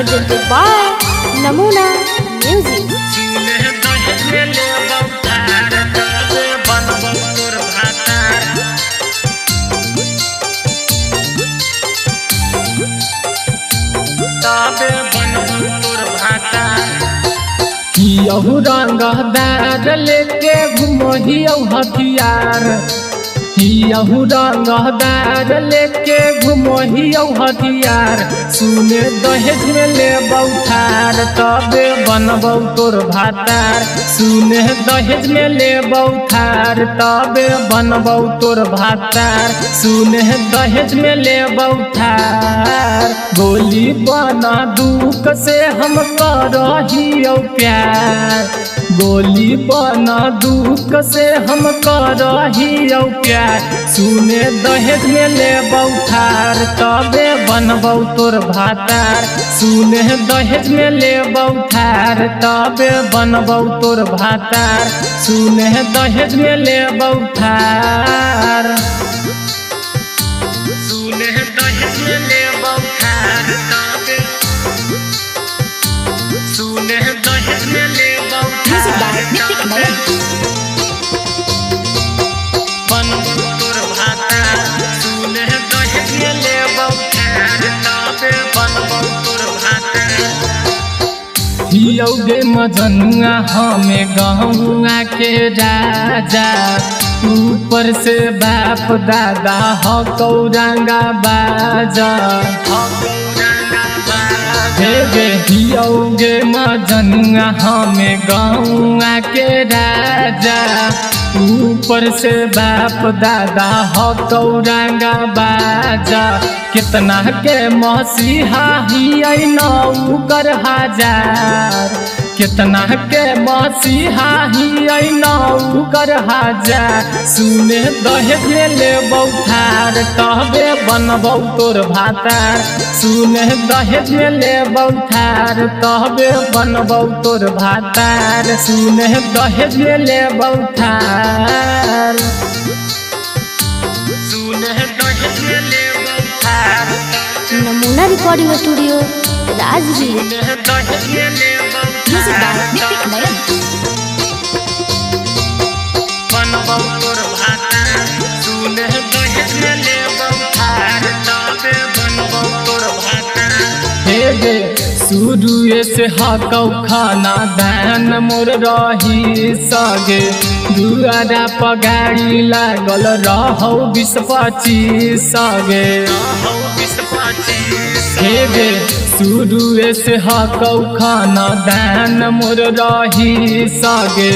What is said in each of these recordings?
presented by Namuna Music. यहू रंगदार लेके घुमहियौ हथियार, यहू रंगदार लेके घुमहियौ हथियार। सुने दहेज में लेबौ ठार तबे बनबौ तोर भातार। सुने दहेज में लेबौ ठार तबे बनबौ तोर भातार। सुने दहेज में लेबौ ठार। गोली बना दुख से हम करहियौ प्यार, गोली बना दुख से हम करहियौ प्यार। सुने दहेज में लेबौ ठार तबे बनबौ तोर भातार। सुने दहेज में लेबौ ठार तबे बनबौ तोर भातार। सुने दहेज में लेबौ ठार, सुने दहेज में लेबौ ठार तबे, सुने दहेज में लेबौ Music by Nitik Nayan. बनबौ तोर भातार। सुने दहेज में लेबौ ठार तबे बनबौ तोर भातार। हियौगे मजनुआ हमें गहुआ के राजा, ऊपर से बाप दादा हकौ रंगा बाजा। हे हियौगे मजनुआ हमें गहुआ के राजा, ऊपर से बाप दादा हकौ रंगा बाजा। कितना के मसीहा हियै नौ कर हजार, कितना के मसीहा हियै नौ कर हजार। सुने दहेज में लेबौ ठार तबे बनबौ तोर भातार। सुने दहेज में लेबौ ठार तबे बनबौ तोर भातार। सुने दहेज में लेबौ ठार, सुने दहेज में लेबौ ठार। Namuna Recording Studio, Rajgir. Music by Nitik Nayan. बनबौ तोर भातार। सुने दहेज में लेबौ ठार तबे बनबौ तोर भातार। हे गे शुरुए से हकौ खाना दान मोर रही सगे, दुआरा पर गाड़ी लागल रहौ 20-25 सगे। हे गे शुरुए से हकौ खाना दान मोर रही सगे,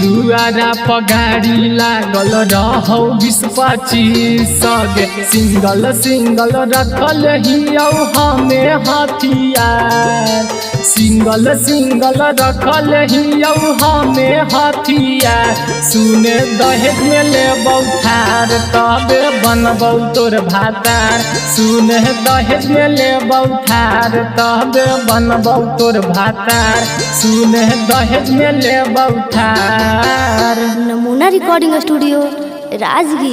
दुआरा पर गाड़ी लागल रहौ 20-25 सगे। सिंगल सिंगल रखल हियौ हमें हथियार, सिंगल सिंगल रखल हियौ हमें हथियार। सुने दहेज में लेबौ ठार तबे बनबौ तोर भातार। सुने दहेज में लेबौ ठार तबे बनबौ तोर भातार। सुने दहेज में लेबौ ठार। Namuna Recording Studio, Rajgir.